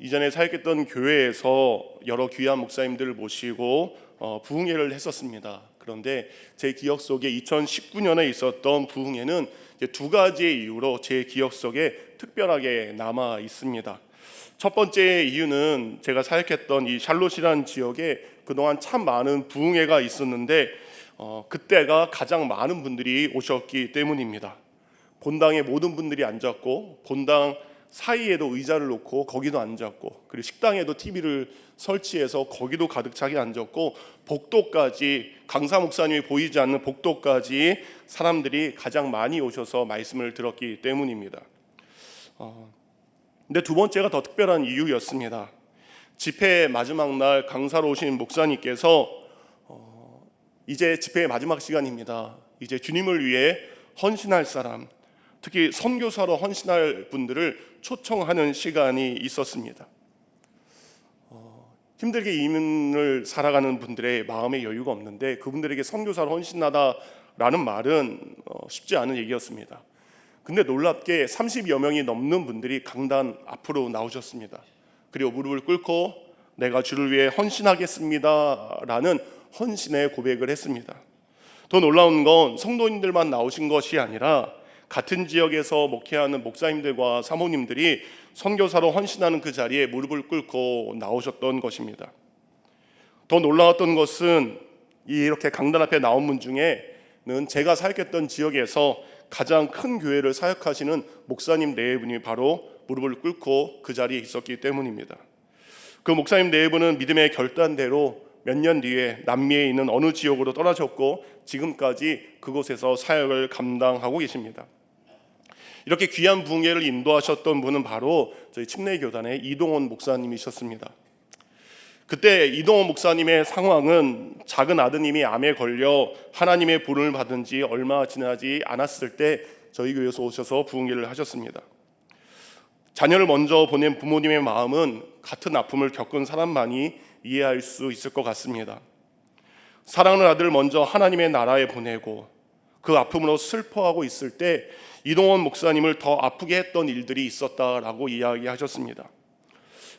이전에 사역했던 교회에서 여러 귀한 목사님들을 모시고 부흥회를 했었습니다. 그런데 제 기억 속에 2019년에 있었던 부흥회는 두 가지의 이유로 제 기억 속에 특별하게 남아 있습니다. 첫 번째 이유는 제가 사역했던 이 샬롯이라는 지역에 그동안 참 많은 부흥회가 있었는데 그때가 가장 많은 분들이 오셨기 때문입니다. 본당에 모든 분들이 앉았고, 본당 사이에도 의자를 놓고 거기도 앉았고, 그리고 식당에도 TV를 설치해서 거기도 가득 차게 앉았고, 복도까지, 강사 목사님이 보이지 않는 복도까지 사람들이 가장 많이 오셔서 말씀을 들었기 때문입니다. 근데 두 번째가 더 특별한 이유였습니다. 집회 마지막 날 강사로 오신 목사님께서 이제 집회의 마지막 시간입니다. 이제 주님을 위해 헌신할 사람, 특히 선교사로 헌신할 분들을 초청하는 시간이 있었습니다. 힘들게 이민을 살아가는 분들의 마음의 여유가 없는데 그분들에게 선교사로 헌신하다라는 말은 쉽지 않은 얘기였습니다. 근데 놀랍게 30여 명이 넘는 분들이 강단 앞으로 나오셨습니다. 그리고 무릎을 꿇고 내가 주를 위해 헌신하겠습니다 라는 헌신의 고백을 했습니다. 더 놀라운 건 성도님들만 나오신 것이 아니라 같은 지역에서 목회하는 목사님들과 사모님들이 선교사로 헌신하는 그 자리에 무릎을 꿇고 나오셨던 것입니다. 더 놀라웠던 것은 이렇게 강단 앞에 나온 분 중에는 제가 사역했던 지역에서 가장 큰 교회를 사역하시는 목사님 네 분이 바로 무릎을 꿇고 그 자리에 있었기 때문입니다. 그 목사님 네 분은 믿음의 결단대로 몇 년 뒤에 남미에 있는 어느 지역으로 떠나셨고 지금까지 그곳에서 사역을 감당하고 계십니다. 이렇게 귀한 부흥회를 인도하셨던 분은 바로 저희 침례교단의 이동원 목사님이셨습니다. 그때 이동원 목사님의 상황은 작은 아드님이 암에 걸려 하나님의 부름을 받은 지 얼마 지나지 않았을 때 저희 교회에서 오셔서 부흥회를 하셨습니다. 자녀를 먼저 보낸 부모님의 마음은 같은 아픔을 겪은 사람만이 이해할 수 있을 것 같습니다. 사랑하는 아들을 먼저 하나님의 나라에 보내고 그 아픔으로 슬퍼하고 있을 때 이동원 목사님을 더 아프게 했던 일들이 있었다라고 이야기하셨습니다.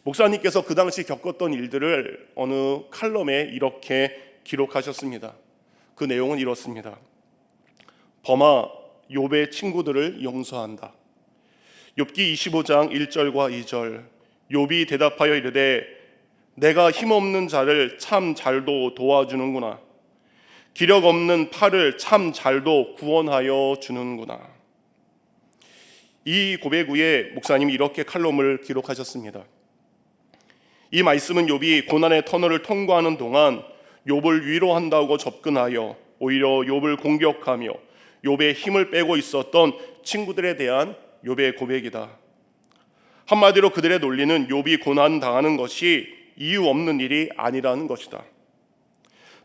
목사님께서 그 당시 겪었던 일들을 어느 칼럼에 이렇게 기록하셨습니다. 그 내용은 이렇습니다. 범아, 욥의 친구들을 용서한다. 욥기 25장 1절과 2절. 욥이 대답하여 이르되 내가 힘없는 자를 참 잘도 도와주는구나. 기력 없는 팔을 참 잘도 구원하여 주는구나. 이 고백 후에 목사님이 이렇게 칼럼을 기록하셨습니다. 이 말씀은 욥이 고난의 터널을 통과하는 동안 욥을 위로한다고 접근하여 오히려 욥을 공격하며 욥의 힘을 빼고 있었던 친구들에 대한 욥의 고백이다. 한마디로 그들의 논리는 욥이 고난당하는 것이 이유 없는 일이 아니라는 것이다.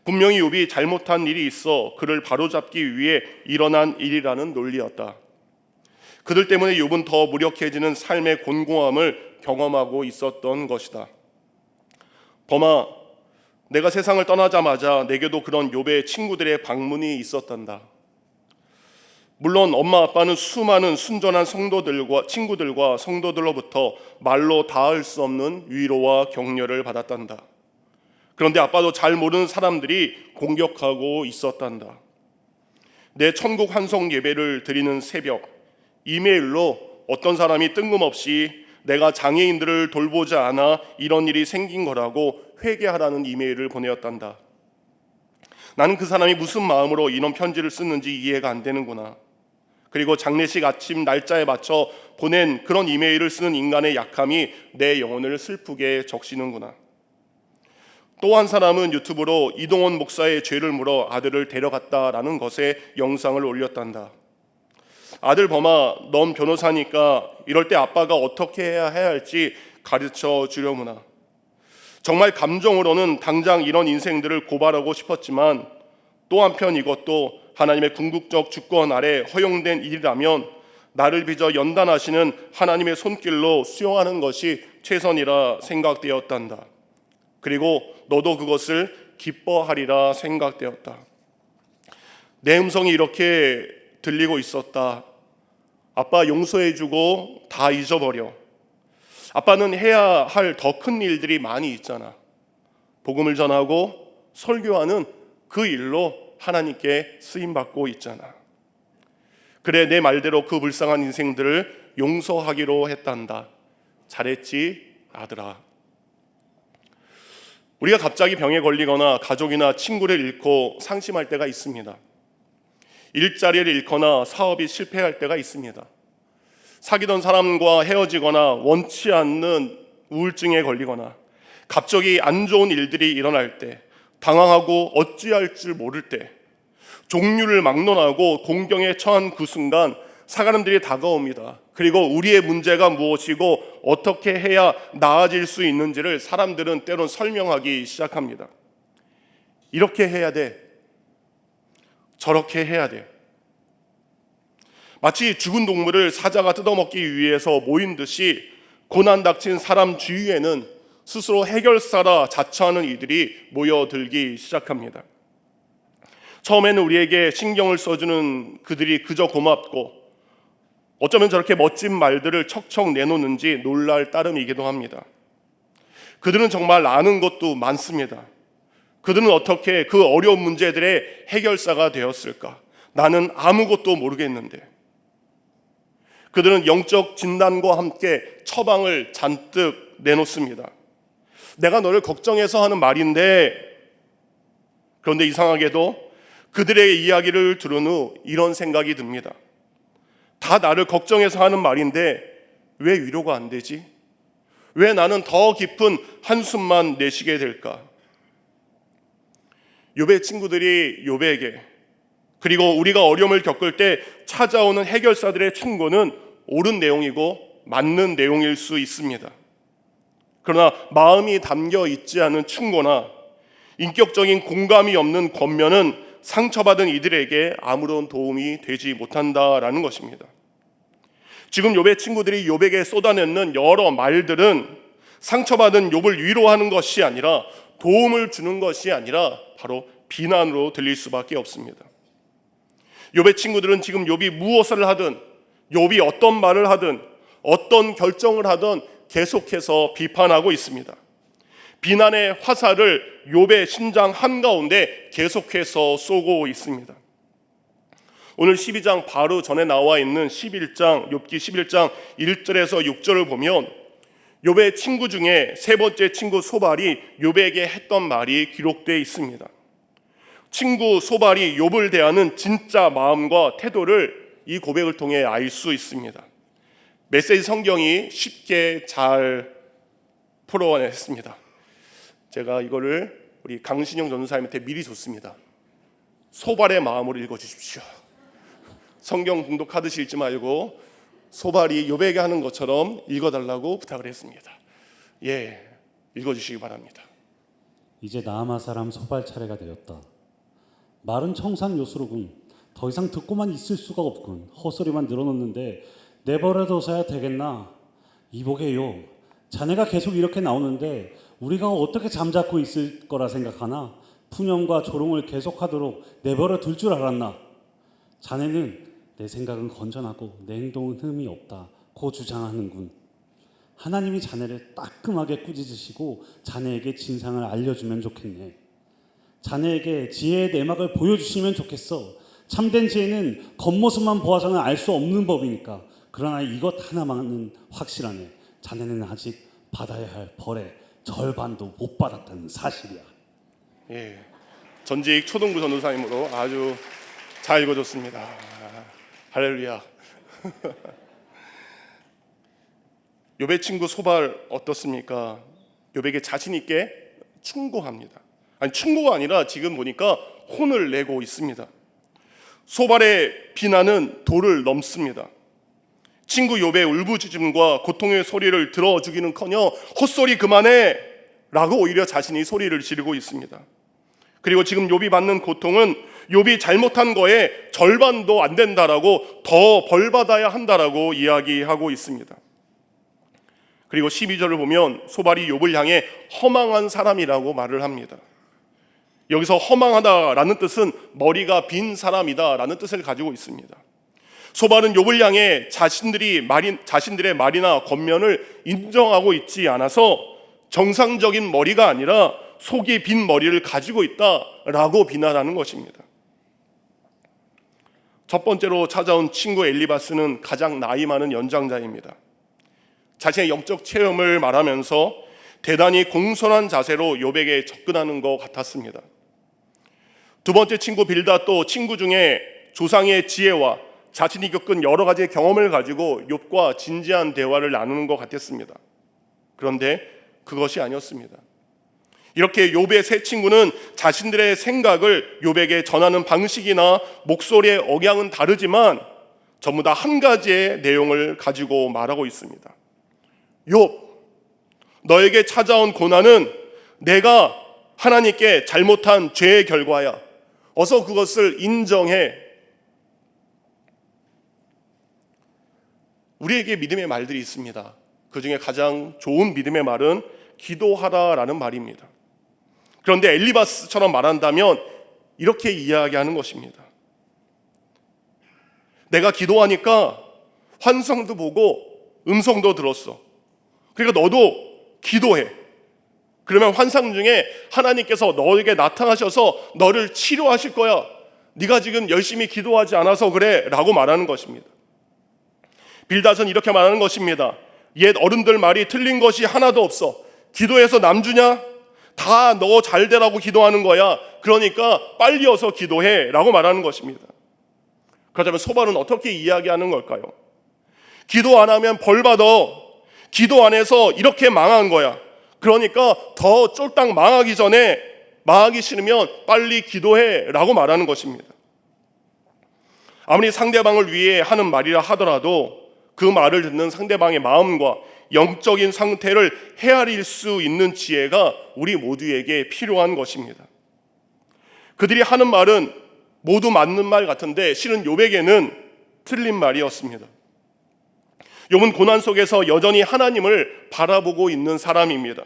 분명히 욥이 잘못한 일이 있어 그를 바로잡기 위해 일어난 일이라는 논리였다. 그들 때문에 욥은 더 무력해지는 삶의 곤고함을 경험하고 있었던 것이다. 범아, 내가 세상을 떠나자마자 내게도 그런 욥의 친구들의 방문이 있었단다. 물론 엄마 아빠는 수많은 순전한 성도들과 친구들과 성도들로부터 말로 닿을 수 없는 위로와 격려를 받았단다. 그런데 아빠도 잘 모르는 사람들이 공격하고 있었단다. 내 천국 환송 예배를 드리는 새벽, 이메일로 어떤 사람이 뜬금없이 내가 장애인들을 돌보지 않아 이런 일이 생긴 거라고 회개하라는 이메일을 보내었단다. 나는 그 사람이 무슨 마음으로 이런 편지를 쓰는지 이해가 안 되는구나. 그리고 장례식 아침 날짜에 맞춰 보낸 그런 이메일을 쓰는 인간의 약함이 내 영혼을 슬프게 적시는구나. 또 한 사람은 유튜브로 이동원 목사의 죄를 물어 아들을 데려갔다라는 것에 영상을 올렸단다. 아들 범아, 넌 변호사니까 이럴 때 아빠가 어떻게 해야 할지 가르쳐 주려무나. 정말 감정으로는 당장 이런 인생들을 고발하고 싶었지만 또 한편 이것도 하나님의 궁극적 주권 아래 허용된 일이라면 나를 빚어 연단하시는 하나님의 손길로 수용하는 것이 최선이라 생각되었단다. 그리고 너도 그것을 기뻐하리라 생각되었다. 내 음성이 이렇게 들리고 있었다. 아빠 용서해주고 다 잊어버려. 아빠는 해야 할 더 큰 일들이 많이 있잖아. 복음을 전하고 설교하는 그 일로 하나님께 쓰임받고 있잖아. 그래, 내 말대로 그 불쌍한 인생들을 용서하기로 했단다. 잘했지 아들아. 우리가 갑자기 병에 걸리거나 가족이나 친구를 잃고 상심할 때가 있습니다. 일자리를 잃거나 사업이 실패할 때가 있습니다. 사귀던 사람과 헤어지거나 원치 않는 우울증에 걸리거나 갑자기 안 좋은 일들이 일어날 때, 당황하고 어찌할 줄 모를 때, 종류를 막론하고 공경에 처한 그 순간 사람들이 다가옵니다. 그리고 우리의 문제가 무엇이고 어떻게 해야 나아질 수 있는지를 사람들은 때론 설명하기 시작합니다. 이렇게 해야 돼. 저렇게 해야 돼. 마치 죽은 동물을 사자가 뜯어먹기 위해서 모인 듯이 고난 닥친 사람 주위에는 스스로 해결사라 자처하는 이들이 모여들기 시작합니다. 처음에는 우리에게 신경을 써주는 그들이 그저 고맙고 어쩌면 저렇게 멋진 말들을 척척 내놓는지 놀랄 따름이기도 합니다. 그들은 정말 아는 것도 많습니다. 그들은 어떻게 그 어려운 문제들의 해결사가 되었을까? 나는 아무것도 모르겠는데. 그들은 영적 진단과 함께 처방을 잔뜩 내놓습니다. 내가 너를 걱정해서 하는 말인데, 그런데 이상하게도 그들의 이야기를 들은 후 이런 생각이 듭니다. 다 나를 걱정해서 하는 말인데 왜 위로가 안 되지? 왜 나는 더 깊은 한숨만 내쉬게 될까? 욥의 친구들이 욥에게, 그리고 우리가 어려움을 겪을 때 찾아오는 해결사들의 충고는 옳은 내용이고 맞는 내용일 수 있습니다. 그러나 마음이 담겨 있지 않은 충고나 인격적인 공감이 없는 권면은 상처받은 이들에게 아무런 도움이 되지 못한다라는 것입니다. 지금 욥의 친구들이 욥에게 쏟아내는 여러 말들은 상처받은 욥을 위로하는 것이 아니라, 도움을 주는 것이 아니라 바로 비난으로 들릴 수밖에 없습니다. 욥의 친구들은 지금 욥이 무엇을 하든, 욥이 어떤 말을 하든, 어떤 결정을 하든 계속해서 비판하고 있습니다. 비난의 화살을 욥의 심장 한가운데 계속해서 쏘고 있습니다. 오늘 12장 바로 전에 나와 있는 11장, 욥기 11장 1절에서 6절을 보면 욥의 친구 중에 세 번째 친구 소발이 욥에게 했던 말이 기록되어 있습니다. 친구 소발이 욥을 대하는 진짜 마음과 태도를 이 고백을 통해 알 수 있습니다. 메시지 성경이 쉽게 잘 풀어냈습니다. 제가 이거를 우리 강신영 전도사님한테 미리 줬습니다. 소발의 마음으로 읽어주십시오. 성경 공독하듯이 읽지 말고 소발이 욥에게 하는 것처럼 읽어달라고 부탁을 했습니다. 예, 읽어주시기 바랍니다. 이제 나아마 사람 소발 차례가 되었다. 말은 청산 요수로군. 더 이상 듣고만 있을 수가 없군. 헛소리만 늘어놓는데 내버려둬서야 되겠나? 이보게요. 자네가 계속 이렇게 나오는데 우리가 어떻게 잠자코 있을 거라 생각하나? 푸념과 조롱을 계속하도록 내버려 둘 줄 알았나? 자네는 내 생각은 건전하고 내 행동은 흠이 없다고 주장하는군. 하나님이 자네를 따끔하게 꾸짖으시고 자네에게 진상을 알려주면 좋겠네. 자네에게 지혜의 내막을 보여주시면 좋겠어. 참된 지혜는 겉모습만 보아서는 알 수 없는 법이니까. 그러나 이것 하나만은 확실하네. 자네는 아직 받아야 할 벌의 절반도 못 받았다는 사실이야. 예, 전직 초등부 전도사님으로 아주 잘 읽어줬습니다. 할렐루야. 욥의 친구 소발 어떻습니까? 욥에게 자신 있게 충고합니다. 아니, 충고가 아니라 지금 보니까 혼을 내고 있습니다. 소발의 비난은 도를 넘습니다. 친구 욥의 울부짖음과 고통의 소리를 들어주기는커녕 헛소리 그만해 라고 오히려 자신이 소리를 지르고 있습니다. 그리고 지금 욥이 받는 고통은 욥이 잘못한 거에 절반도 안 된다라고, 더 벌받아야 한다라고 이야기하고 있습니다. 그리고 12절을 보면 소발이 욥을 향해 허망한 사람이라고 말을 합니다. 여기서 허망하다라는 뜻은 머리가 빈 사람이다라는 뜻을 가지고 있습니다. 소발은 욥을 향해 자신들의 말이나 겉면을 인정하고 있지 않아서 정상적인 머리가 아니라 속이 빈 머리를 가지고 있다라고 비난하는 것입니다. 첫 번째로 찾아온 친구 엘리바스는 가장 나이 많은 연장자입니다. 자신의 영적 체험을 말하면서 대단히 공손한 자세로 욥에게 접근하는 것 같았습니다. 두 번째 친구 빌닷도 친구 중에 조상의 지혜와 자신이 겪은 여러 가지 경험을 가지고 욥과 진지한 대화를 나누는 것 같았습니다. 그런데 그것이 아니었습니다. 이렇게 욥의 세 친구는 자신들의 생각을 욥에게 전하는 방식이나 목소리의 억양은 다르지만 전부 다 한 가지의 내용을 가지고 말하고 있습니다. 욥, 너에게 찾아온 고난은 내가 하나님께 잘못한 죄의 결과야. 어서 그것을 인정해. 우리에게 믿음의 말들이 있습니다. 그 중에 가장 좋은 믿음의 말은 기도하라라는 말입니다. 그런데 엘리바스처럼 말한다면 이렇게 이야기하는 것입니다. 내가 기도하니까 환상도 보고 음성도 들었어. 그러니까 너도 기도해. 그러면 환상 중에 하나님께서 너에게 나타나셔서 너를 치료하실 거야. 네가 지금 열심히 기도하지 않아서 그래 라고 말하는 것입니다. 빌닷은 이렇게 말하는 것입니다. 옛 어른들 말이 틀린 것이 하나도 없어. 기도해서 남 주냐? 다 너 잘 되라고 기도하는 거야. 그러니까 빨리 어서 기도해 라고 말하는 것입니다. 그렇다면 소발은 어떻게 이야기하는 걸까요? 기도 안 하면 벌 받아. 기도 안 해서 이렇게 망한 거야. 그러니까 더 쫄딱 망하기 전에, 망하기 싫으면 빨리 기도해 라고 말하는 것입니다. 아무리 상대방을 위해 하는 말이라 하더라도 그 말을 듣는 상대방의 마음과 영적인 상태를 헤아릴 수 있는 지혜가 우리 모두에게 필요한 것입니다. 그들이 하는 말은 모두 맞는 말 같은데 실은 욥에게는 틀린 말이었습니다. 욥은 고난 속에서 여전히 하나님을 바라보고 있는 사람입니다.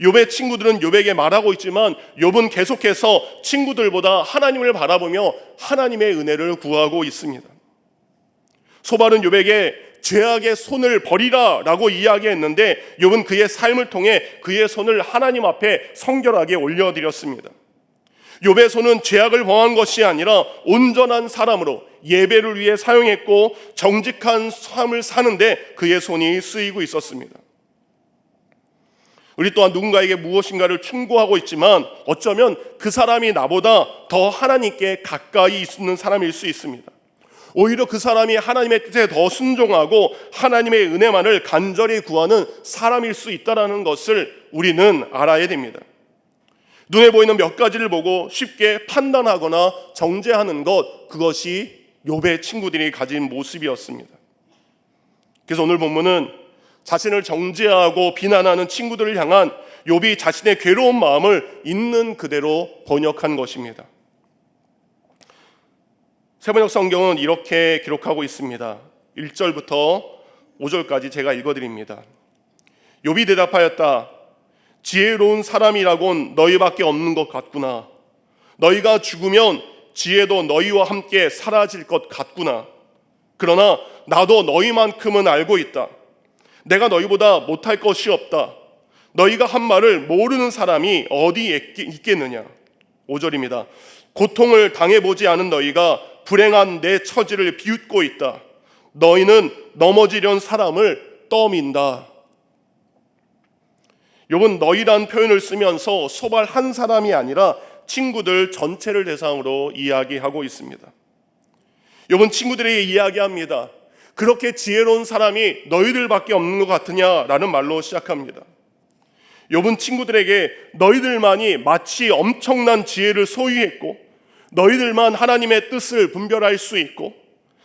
욥의 친구들은 욥에게 말하고 있지만 욥은 계속해서 친구들보다 하나님을 바라보며 하나님의 은혜를 구하고 있습니다. 소발은 욥에게 죄악의 손을 버리라 라고 이야기했는데 욥은 그의 삶을 통해 그의 손을 하나님 앞에 성결하게 올려드렸습니다. 욥의 손은 죄악을 범한 것이 아니라 온전한 사람으로 예배를 위해 사용했고 정직한 삶을 사는데 그의 손이 쓰이고 있었습니다. 우리 또한 누군가에게 무엇인가를 충고하고 있지만 어쩌면 그 사람이 나보다 더 하나님께 가까이 있는 사람일 수 있습니다. 오히려 그 사람이 하나님의 뜻에 더 순종하고 하나님의 은혜만을 간절히 구하는 사람일 수 있다는 것을 우리는 알아야 됩니다. 눈에 보이는 몇 가지를 보고 쉽게 판단하거나 정죄하는 것, 그것이 욥의 친구들이 가진 모습이었습니다. 그래서 오늘 본문은 자신을 정죄하고 비난하는 친구들을 향한 욥이 자신의 괴로운 마음을 있는 그대로 번역한 것입니다. 세번역 성경은 이렇게 기록하고 있습니다. 1절부터 5절까지 제가 읽어드립니다. 욥이 대답하였다. 지혜로운 사람이라곤 너희밖에 없는 것 같구나. 너희가 죽으면 지혜도 너희와 함께 사라질 것 같구나. 그러나 나도 너희만큼은 알고 있다. 내가 너희보다 못할 것이 없다. 너희가 한 말을 모르는 사람이 어디 있겠느냐. 5절입니다. 고통을 당해보지 않은 너희가 불행한 내 처지를 비웃고 있다. 너희는 넘어지려는 사람을 떠민다. 욥은 너희란 표현을 쓰면서 소발 한 사람이 아니라 친구들 전체를 대상으로 이야기하고 있습니다. 욥은 친구들에게 이야기합니다. 그렇게 지혜로운 사람이 너희들밖에 없는 것 같으냐라는 말로 시작합니다. 욥은 친구들에게 너희들만이 마치 엄청난 지혜를 소유했고 너희들만 하나님의 뜻을 분별할 수 있고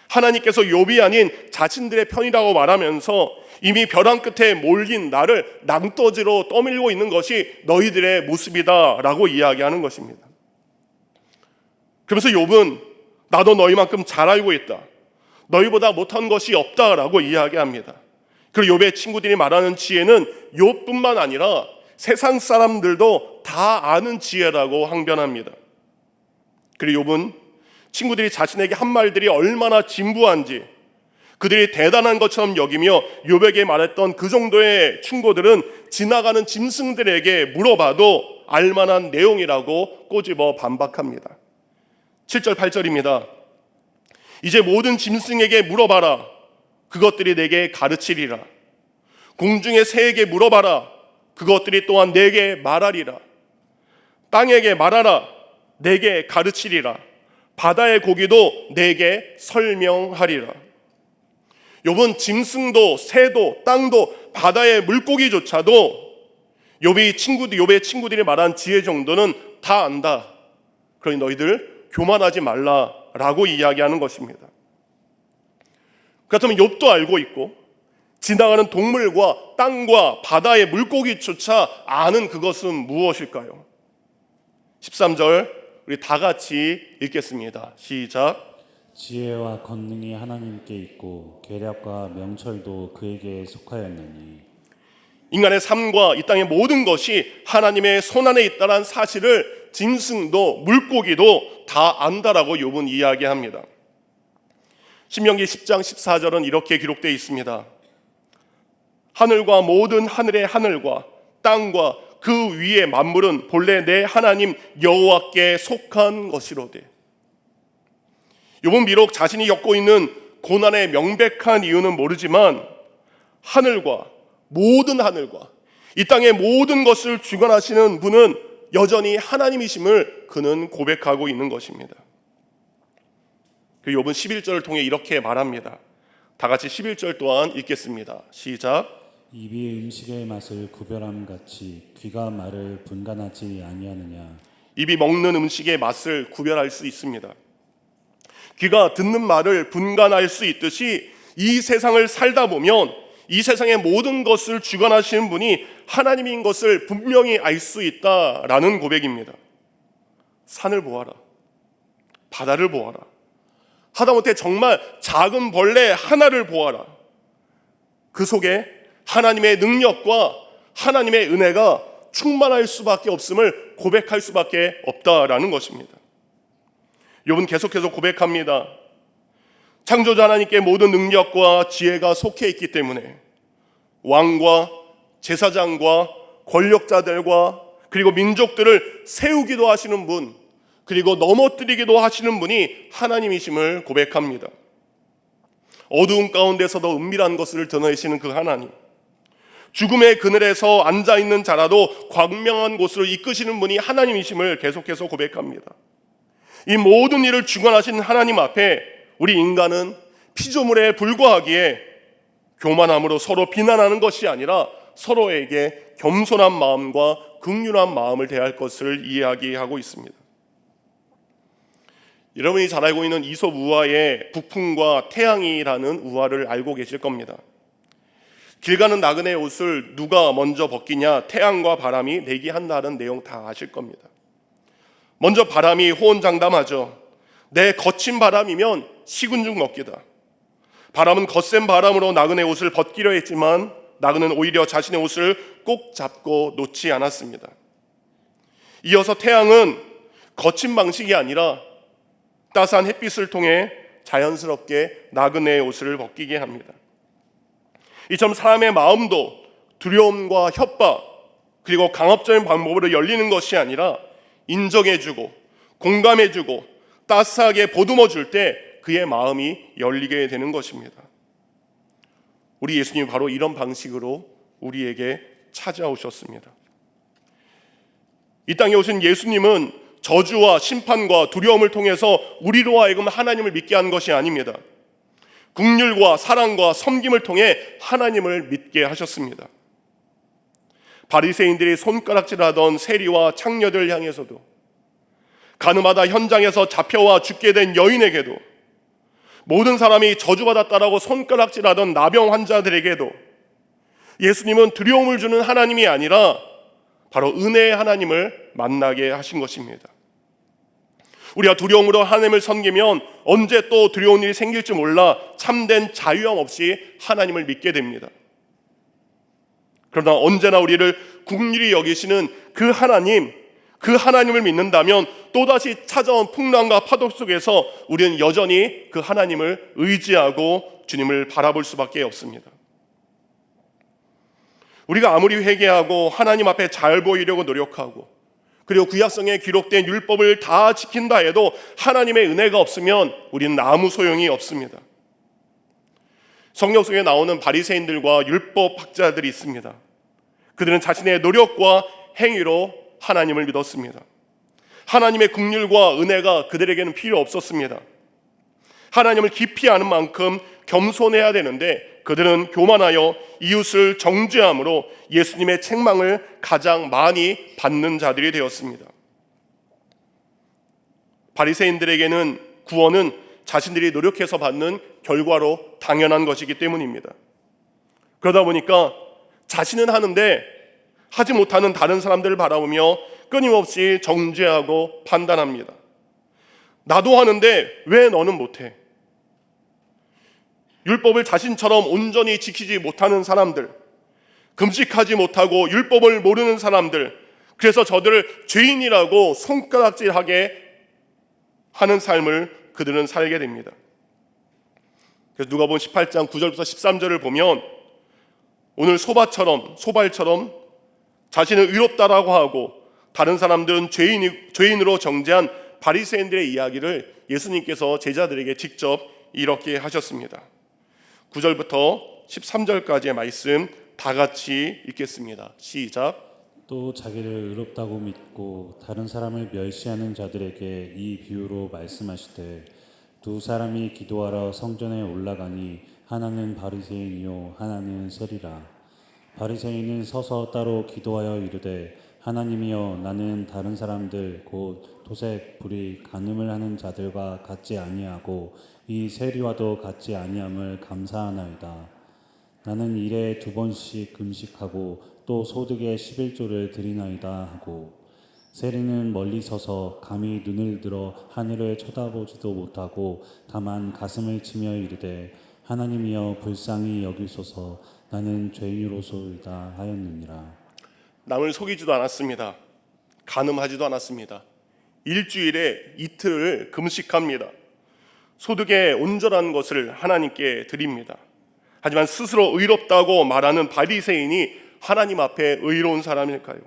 하나님께서 욥이 아닌 자신들의 편이라고 말하면서 이미 벼랑 끝에 몰린 나를 낭떠지로 떠밀고 있는 것이 너희들의 모습이다라고 이야기하는 것입니다. 그러면서 욥은 나도 너희만큼 잘 알고 있다. 너희보다 못한 것이 없다라고 이야기합니다. 그리고 욥의 친구들이 말하는 지혜는 욥뿐만 아니라 세상 사람들도 다 아는 지혜라고 항변합니다. 그리고 욥은 친구들이 자신에게 한 말들이 얼마나 진부한지 그들이 대단한 것처럼 여기며 욥에게 말했던 그 정도의 충고들은 지나가는 짐승들에게 물어봐도 알만한 내용이라고 꼬집어 반박합니다. 7절 8절입니다. 이제 모든 짐승에게 물어봐라. 그것들이 내게 가르치리라. 공중의 새에게 물어봐라. 그것들이 또한 내게 말하리라. 땅에게 말하라. 내게 가르치리라. 바다의 고기도 내게 설명하리라. 욥은 짐승도 새도 땅도 바다의 물고기조차도 욥의 친구들이 말한 지혜 정도는 다 안다. 그러니 너희들 교만하지 말라라고 이야기하는 것입니다. 그렇다면 욥도 알고 있고 지나가는 동물과 땅과 바다의 물고기조차 아는 그것은 무엇일까요? 13절 우리 다 같이 읽겠습니다. 시작. 지혜와 권능이 하나님께 있고 계략과 명철도 그에게 속하였느니. 인간의 삶과 이 땅의 모든 것이 하나님의 손안에 있다는 사실을 짐승도 물고기도 다 안다라고 욥은 이야기합니다. 신명기 10장 14절은 이렇게 기록되어 있습니다. 하늘과 모든 하늘의 하늘과 땅과 그 위의 만물은 본래 내 하나님 여호와께 속한 것이로되. 욥은 비록 자신이 겪고 있는 고난의 명백한 이유는 모르지만 하늘과 이 땅의 모든 것을 주관하시는 분은 여전히 하나님이심을 그는 고백하고 있는 것입니다. 그 욥은 11절을 통해 이렇게 말합니다. 다 같이 11절 또한 읽겠습니다. 시작. 입이 음식의 맛을 구별함 같이 귀가 말을 분간하지 아니하느냐. 입이 먹는 음식의 맛을 구별할 수 있습니다. 귀가 듣는 말을 분간할 수 있듯이 이 세상을 살다 보면 이 세상의 모든 것을 주관하시는 분이 하나님인 것을 분명히 알 수 있다라는 고백입니다. 산을 보아라. 바다를 보아라. 하다못해 정말 작은 벌레 하나를 보아라. 그 속에 하나님의 능력과 하나님의 은혜가 충만할 수밖에 없음을 고백할 수밖에 없다라는 것입니다. 욥은 계속해서 고백합니다. 창조자 하나님께 모든 능력과 지혜가 속해 있기 때문에 왕과 제사장과 권력자들과 그리고 민족들을 세우기도 하시는 분, 그리고 넘어뜨리기도 하시는 분이 하나님이심을 고백합니다. 어두운 가운데서도 은밀한 것을 드러내시는 그 하나님, 죽음의 그늘에서 앉아있는 자라도 광명한 곳으로 이끄시는 분이 하나님이심을 계속해서 고백합니다. 이 모든 일을 주관하신 하나님 앞에 우리 인간은 피조물에 불과하기에 교만함으로 서로 비난하는 것이 아니라 서로에게 겸손한 마음과 긍휼한 마음을 대할 것을 이야기하고 있습니다. 여러분이 잘 알고 있는 이솝 우화의 북풍과 태양이라는 우화를 알고 계실 겁니다. 길 가는 나그네의 옷을 누가 먼저 벗기냐, 태양과 바람이 내기한다는 내용 다 아실 겁니다. 먼저 바람이 호언장담하죠. 내 거친 바람이면 식은 죽 먹기다. 바람은 거센 바람으로 나그네의 옷을 벗기려 했지만 나그네는 오히려 자신의 옷을 꼭 잡고 놓지 않았습니다. 이어서 태양은 거친 방식이 아니라 따스한 햇빛을 통해 자연스럽게 나그네의 옷을 벗기게 합니다. 이처럼 사람의 마음도 두려움과 협박 그리고 강압적인 방법으로 열리는 것이 아니라 인정해주고 공감해주고 따스하게 보듬어줄 때 그의 마음이 열리게 되는 것입니다. 우리 예수님이 바로 이런 방식으로 우리에게 찾아오셨습니다. 이 땅에 오신 예수님은 저주와 심판과 두려움을 통해서 우리로 하여금 하나님을 믿게 한 것이 아닙니다. 긍휼과 사랑과 섬김을 통해 하나님을 믿게 하셨습니다. 바리새인들이 손가락질하던 세리와 창녀들 향해서도, 가늠하다 현장에서 잡혀와 죽게 된 여인에게도, 모든 사람이 저주받았다라고 손가락질하던 나병 환자들에게도 예수님은 두려움을 주는 하나님이 아니라 바로 은혜의 하나님을 만나게 하신 것입니다. 우리가 두려움으로 하나님을 섬기면 언제 또 두려운 일이 생길지 몰라 참된 자유함 없이 하나님을 믿게 됩니다. 그러나 언제나 우리를 긍휼히 여기시는 그 하나님, 그 하나님을 믿는다면 또다시 찾아온 풍랑과 파도 속에서 우리는 여전히 그 하나님을 의지하고 주님을 바라볼 수밖에 없습니다. 우리가 아무리 회개하고 하나님 앞에 잘 보이려고 노력하고 그리고 구약성에 기록된 율법을 다 지킨다 해도 하나님의 은혜가 없으면 우리는 아무 소용이 없습니다. 성경 속에 나오는 바리새인들과 율법학자들이 있습니다. 그들은 자신의 노력과 행위로 하나님을 믿었습니다. 하나님의 긍휼과 은혜가 그들에게는 필요 없었습니다. 하나님을 깊이 아는 만큼 겸손해야 되는데 그들은 교만하여 이웃을 정죄함으로 예수님의 책망을 가장 많이 받는 자들이 되었습니다. 바리새인들에게는 구원은 자신들이 노력해서 받는 결과로 당연한 것이기 때문입니다. 그러다 보니까 자신은 하는데 하지 못하는 다른 사람들을 바라보며 끊임없이 정죄하고 판단합니다. 나도 하는데 왜 너는 못해? 율법을 자신처럼 온전히 지키지 못하는 사람들, 금식하지 못하고 율법을 모르는 사람들, 그래서 저들을 죄인이라고 손가락질하게 하는 삶을 그들은 살게 됩니다. 그래서 누가복음 18장 9절부터 13절을 보면 오늘 소발처럼 자신을 의롭다라고 하고 다른 사람들은 죄인으로 정죄한 바리새인들의 이야기를 예수님께서 제자들에게 직접 이렇게 하셨습니다. 9절부터 13절까지의 말씀 다 같이 읽겠습니다. 시작. 또 자기를 의롭다고 믿고 다른 사람을 멸시하는 자들에게 이 비유로 말씀하시되 두 사람이 기도하러 성전에 올라가니 하나는 바리새인이요 하나는 세리라. 바리새인은 서서 따로 기도하여 이르되 하나님이여 나는 다른 사람들 곧 토색, 불의, 간음을 하는 자들과 같지 아니하고 이 세리와도 같지 아니함을 감사하나이다. 나는 일에 2번씩 금식하고 또 소득의 11조를 드리나이다 하고 세리는 멀리 서서 감히 눈을 들어 하늘을 쳐다보지도 못하고 다만 가슴을 치며 이르되 하나님이여 불쌍히 여기소서 나는 죄인으로소이다 하였느니라. 남을 속이지도 않았습니다. 간음하지도 않았습니다. 일주일에 이틀을 금식합니다. 소득의 온전한 것을 하나님께 드립니다. 하지만 스스로 의롭다고 말하는 바리새인이 하나님 앞에 의로운 사람일까요?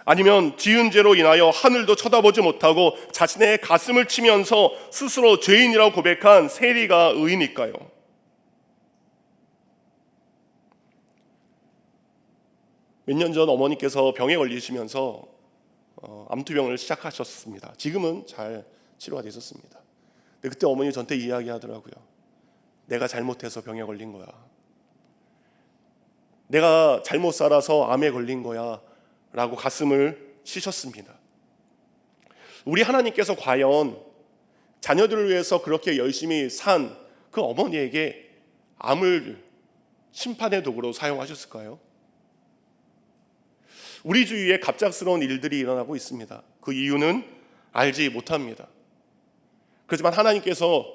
아니면 지은 죄로 인하여 하늘도 쳐다보지 못하고 자신의 가슴을 치면서 스스로 죄인이라고 고백한 세리가 의인일까요? 몇 년 전 어머니께서 병에 걸리시면서 암투병을 시작하셨습니다. 지금은 잘 치료가 되셨습니다. 근데 그때 어머니 저한테 이야기하더라고요. 내가 잘못해서 병에 걸린 거야. 내가 잘못 살아서 암에 걸린 거야 라고 가슴을 치셨습니다. 우리 하나님께서 과연 자녀들을 위해서 그렇게 열심히 산 그 어머니에게 암을 심판의 도구로 사용하셨을까요? 우리 주위에 갑작스러운 일들이 일어나고 있습니다. 그 이유는 알지 못합니다. 그렇지만 하나님께서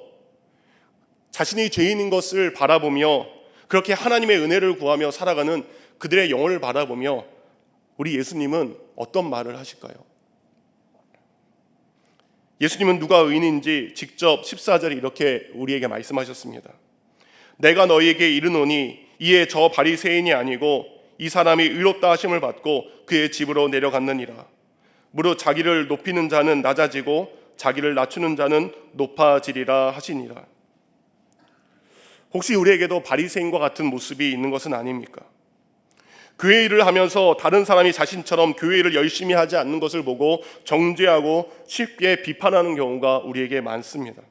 자신이 죄인인 것을 바라보며 그렇게 하나님의 은혜를 구하며 살아가는 그들의 영혼을 바라보며 우리 예수님은 어떤 말을 하실까요? 예수님은 누가 의인인지 직접 14절에 이렇게 우리에게 말씀하셨습니다. 내가 너희에게 이르노니 이에 저 바리새인이 아니고 이 사람이 의롭다 하심을 받고 그의 집으로 내려갔느니라. 무릇 자기를 높이는 자는 낮아지고 자기를 낮추는 자는 높아지리라 하시니라. 혹시 우리에게도 바리새인과 같은 모습이 있는 것은 아닙니까? 교회 일을 하면서 다른 사람이 자신처럼 교회 일을 열심히 하지 않는 것을 보고 정죄하고 쉽게 비판하는 경우가 우리에게 많습니다.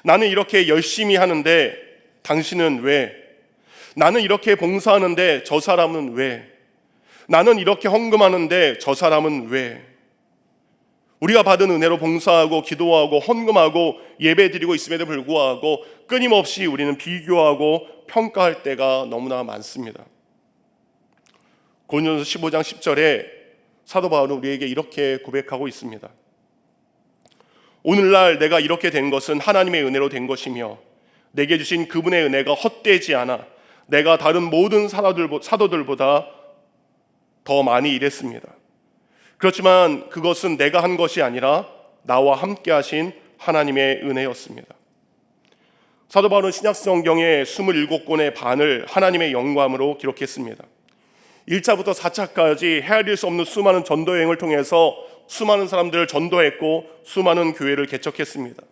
나는 이렇게 열심히 하는데 당신은 왜? 나는 이렇게 봉사하는데 저 사람은 왜? 나는 이렇게 헌금하는데 저 사람은 왜? 우리가 받은 은혜로 봉사하고 기도하고 헌금하고 예배드리고 있음에도 불구하고 끊임없이 우리는 비교하고 평가할 때가 너무나 많습니다. 고린도서 15장 10절에 사도 바울은 우리에게 이렇게 고백하고 있습니다. 오늘날 내가 이렇게 된 것은 하나님의 은혜로 된 것이며 내게 주신 그분의 은혜가 헛되지 않아 내가 다른 모든 사도들보다 더 많이 일했습니다. 그렇지만 그것은 내가 한 것이 아니라 나와 함께 하신 하나님의 은혜였습니다. 사도 바울은 신약 성경의 27권의 반을 하나님의 영감으로 기록했습니다. 1차부터 4차까지 헤아릴 수 없는 수많은 전도 여행을 통해서 수많은 사람들을 전도했고 수많은 교회를 개척했습니다.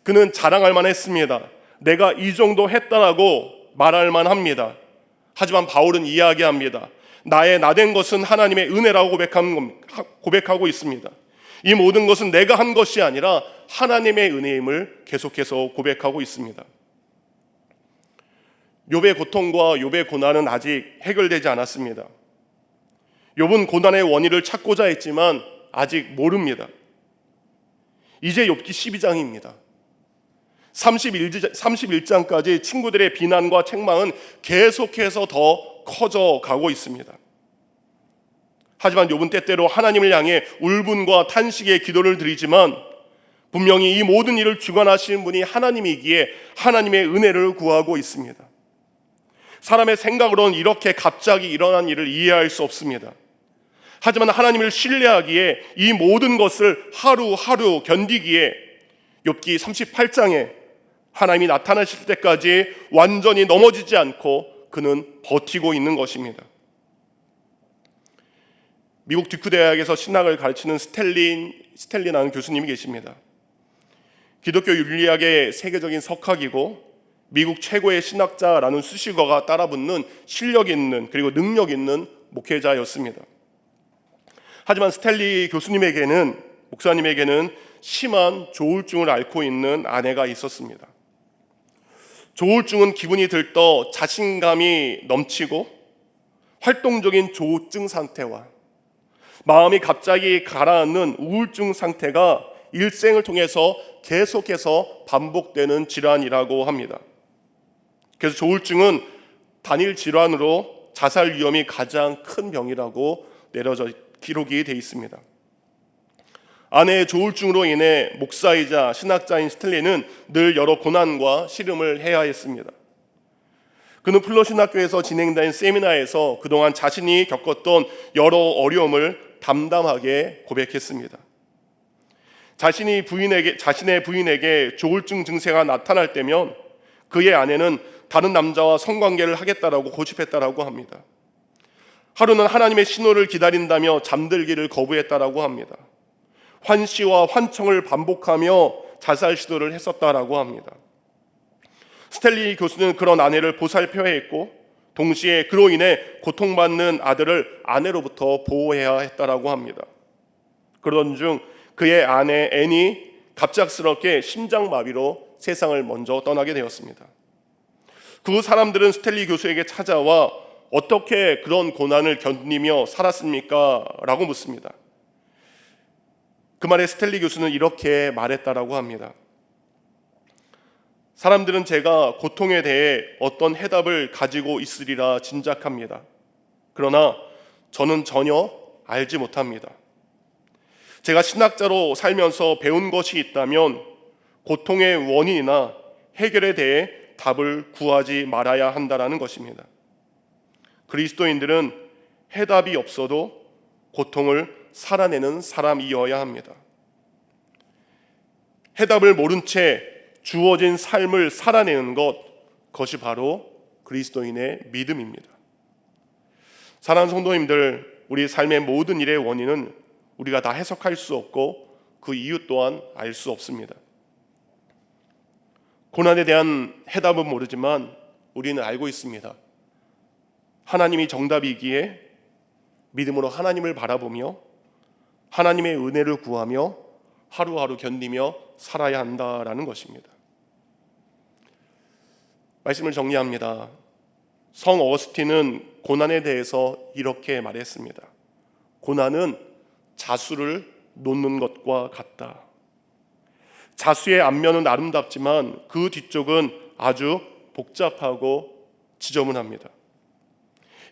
그는 자랑할 만했습니다. 내가 이 정도 했다라고 말할 만합니다. 하지만 바울은 이야기합니다. 나의 나된 것은 하나님의 은혜라고 고백하고 있습니다. 이 모든 것은 내가 한 것이 아니라 하나님의 은혜임을 계속해서 고백하고 있습니다. 욥의 고통과 욥의 고난은 아직 해결되지 않았습니다. 욥은 고난의 원인을 찾고자 했지만 아직 모릅니다. 이제 욥기 12장입니다. 31장까지 친구들의 비난과 책망은 계속해서 더 커져가고 있습니다. 하지만 욥은 때때로 하나님을 향해 울분과 탄식의 기도를 드리지만 분명히 이 모든 일을 주관하시는 분이 하나님이기에 하나님의 은혜를 구하고 있습니다. 사람의 생각으로는 이렇게 갑자기 일어난 일을 이해할 수 없습니다. 하지만 하나님을 신뢰하기에 이 모든 것을 하루하루 견디기에 욥기 38장에 하나님이 나타나실 때까지 완전히 넘어지지 않고 그는 버티고 있는 것입니다. 미국 듀크 대학에서 신학을 가르치는 스탠리라는 교수님이 계십니다. 기독교 윤리학의 세계적인 석학이고 미국 최고의 신학자라는 수식어가 따라붙는 실력 있는 그리고 능력 있는 목회자였습니다. 하지만 스탠리 목사님에게는 심한 조울증을 앓고 있는 아내가 있었습니다. 조울증은 기분이 들떠 자신감이 넘치고 활동적인 조증 상태와 마음이 갑자기 가라앉는 우울증 상태가 일생을 통해서 계속해서 반복되는 질환이라고 합니다. 그래서 조울증은 단일 질환으로 자살 위험이 가장 큰 병이라고 기록이 되어 있습니다. 아내의 조울증으로 인해 목사이자 신학자인 스탠리는 늘 여러 고난과 시름을 해야 했습니다. 그는 플러신학교에서 진행된 세미나에서 그동안 자신이 겪었던 여러 어려움을 담담하게 고백했습니다. 자신의 부인에게 조울증 증세가 나타날 때면 그의 아내는 다른 남자와 성관계를 하겠다라고 고집했다라고 합니다. 하루는 하나님의 신호를 기다린다며 잠들기를 거부했다라고 합니다. 환시와 환청을 반복하며 자살 시도를 했었다라고 합니다. 스탠리 교수는 그런 아내를 보살펴야 했고 동시에 그로 인해 고통받는 아들을 아내로부터 보호해야 했다라고 합니다. 그러던 중 그의 아내 앤이 갑작스럽게 심장마비로 세상을 먼저 떠나게 되었습니다. 그 사람들은 스탠리 교수에게 찾아와 어떻게 그런 고난을 견디며 살았습니까? 라고 묻습니다. 그 말에 스탠리 교수는 이렇게 말했다라고 합니다. 사람들은 제가 고통에 대해 어떤 해답을 가지고 있으리라 짐작합니다. 그러나 저는 전혀 알지 못합니다. 제가 신학자로 살면서 배운 것이 있다면 고통의 원인이나 해결에 대해 답을 구하지 말아야 한다는 것입니다. 그리스도인들은 해답이 없어도 고통을 살아내는 사람이어야 합니다. 해답을 모른 채 주어진 삶을 살아내는 그것이 바로 그리스도인의 믿음입니다. 사랑하는 성도님들, 우리 삶의 모든 일의 원인은 우리가 다 해석할 수 없고 그 이유 또한 알 수 없습니다. 고난에 대한 해답은 모르지만 우리는 알고 있습니다. 하나님이 정답이기에 믿음으로 하나님을 바라보며 하나님의 은혜를 구하며 하루하루 견디며 살아야 한다라는 것입니다. 말씀을 정리합니다. 성 어거스틴은 고난에 대해서 이렇게 말했습니다. 고난은 자수를 놓는 것과 같다. 자수의 앞면은 아름답지만 그 뒤쪽은 아주 복잡하고 지저분합니다.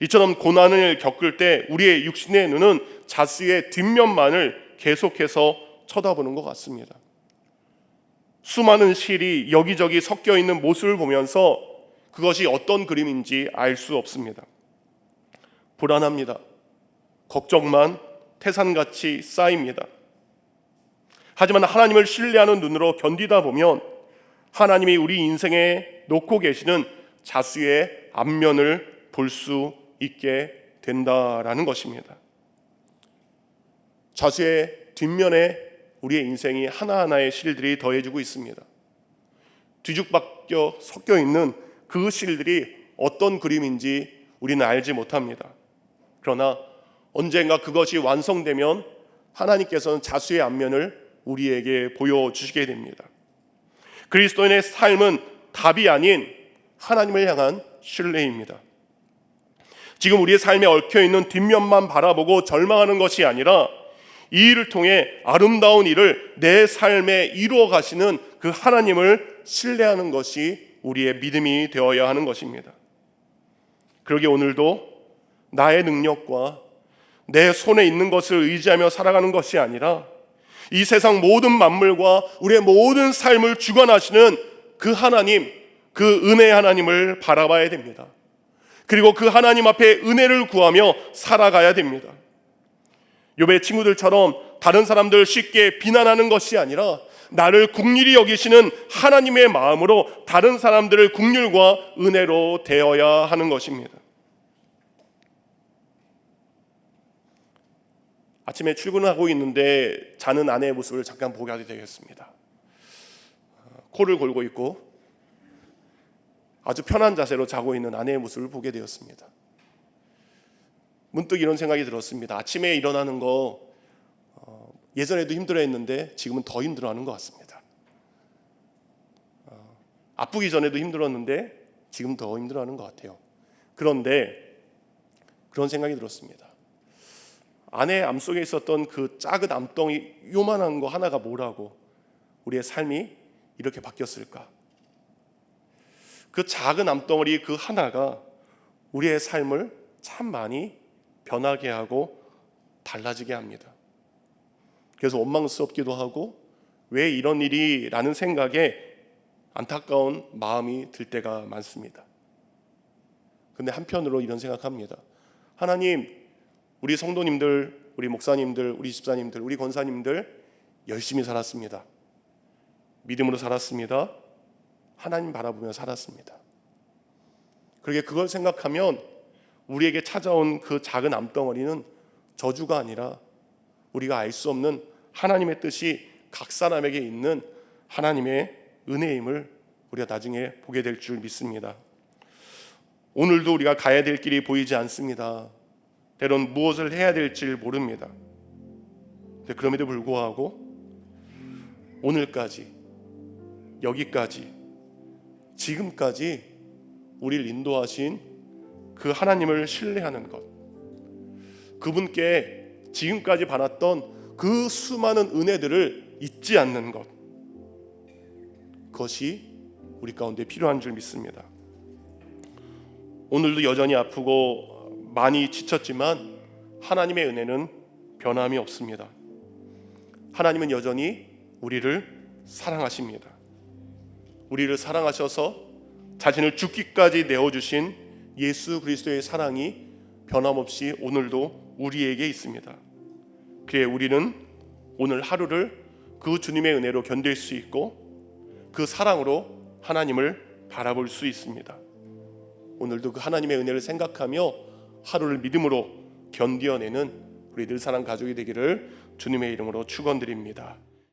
이처럼 고난을 겪을 때 우리의 육신의 눈은 자수의 뒷면만을 계속해서 쳐다보는 것 같습니다. 수많은 실이 여기저기 섞여 있는 모습을 보면서 그것이 어떤 그림인지 알 수 없습니다. 불안합니다. 걱정만 태산같이 쌓입니다. 하지만 하나님을 신뢰하는 눈으로 견디다 보면 하나님이 우리 인생에 놓고 계시는 자수의 앞면을 볼 수 있게 된다라는 것입니다. 자수의 뒷면에 우리의 인생이 하나하나의 실들이 더해지고 있습니다. 뒤죽박겨 섞여 있는 그 실들이 어떤 그림인지 우리는 알지 못합니다. 그러나 언젠가 그것이 완성되면 하나님께서는 자수의 앞면을 우리에게 보여주시게 됩니다. 그리스도인의 삶은 답이 아닌 하나님을 향한 신뢰입니다. 지금 우리의 삶에 얽혀있는 뒷면만 바라보고 절망하는 것이 아니라 이 일을 통해 아름다운 일을 내 삶에 이루어 가시는 그 하나님을 신뢰하는 것이 우리의 믿음이 되어야 하는 것입니다. 그러기에 오늘도 나의 능력과 내 손에 있는 것을 의지하며 살아가는 것이 아니라 이 세상 모든 만물과 우리의 모든 삶을 주관하시는 그 하나님, 그 은혜의 하나님을 바라봐야 됩니다. 그리고 그 하나님 앞에 은혜를 구하며 살아가야 됩니다. 욥의 친구들처럼 다른 사람들 쉽게 비난하는 것이 아니라 나를 긍휼히 여기시는 하나님의 마음으로 다른 사람들을 긍휼과 은혜로 대어야 하는 것입니다. 아침에 출근하고 있는데 자는 아내의 모습을 잠깐 보게 되겠습니다. 코를 골고 있고 아주 편한 자세로 자고 있는 아내의 모습을 보게 되었습니다. 문득 이런 생각이 들었습니다. 아침에 일어나는 거 예전에도 힘들어했는데 지금은 더 힘들어하는 것 같습니다. 아프기 전에도 힘들었는데 지금 더 힘들어하는 것 같아요. 그런데 그런 생각이 들었습니다. 아내의 암 속에 있었던 그 작은 암덩이 요만한 거 하나가 뭐라고 우리의 삶이 이렇게 바뀌었을까? 그 작은 암덩어리 그 하나가 우리의 삶을 참 많이 변하게 하고 달라지게 합니다. 그래서 원망스럽기도 하고 왜 이런 일이 라는 생각에 안타까운 마음이 들 때가 많습니다. 근데 한편으로 이런 생각합니다. 하나님, 우리 성도님들, 우리 목사님들, 우리 집사님들, 우리 권사님들 열심히 살았습니다. 믿음으로 살았습니다. 하나님 바라보며 살았습니다. 그러게 그걸 생각하면 우리에게 찾아온 그 작은 암덩어리는 저주가 아니라 우리가 알 수 없는 하나님의 뜻이 각 사람에게 있는 하나님의 은혜임을 우리가 나중에 보게 될 줄 믿습니다. 오늘도 우리가 가야 될 길이 보이지 않습니다. 때론 무엇을 해야 될지 모릅니다. 그럼에도 불구하고 오늘까지, 여기까지, 지금까지 우리를 인도하신 그 하나님을 신뢰하는 것, 그분께 지금까지 받았던 그 수많은 은혜들을 잊지 않는 것, 그것이 우리 가운데 필요한 줄 믿습니다. 오늘도 여전히 아프고 많이 지쳤지만 하나님의 은혜는 변함이 없습니다. 하나님은 여전히 우리를 사랑하십니다. 우리를 사랑하셔서 자신을 죽기까지 내어주신 예수 그리스도의 사랑이 변함없이 오늘도 우리에게 있습니다. 그래 우리는 오늘 하루를 그 주님의 은혜로 견딜 수 있고 그 사랑으로 하나님을 바라볼 수 있습니다. 오늘도 그 하나님의 은혜를 생각하며 하루를 믿음으로 견디어내는 우리 늘사랑 가족이 되기를 주님의 이름으로 축원드립니다.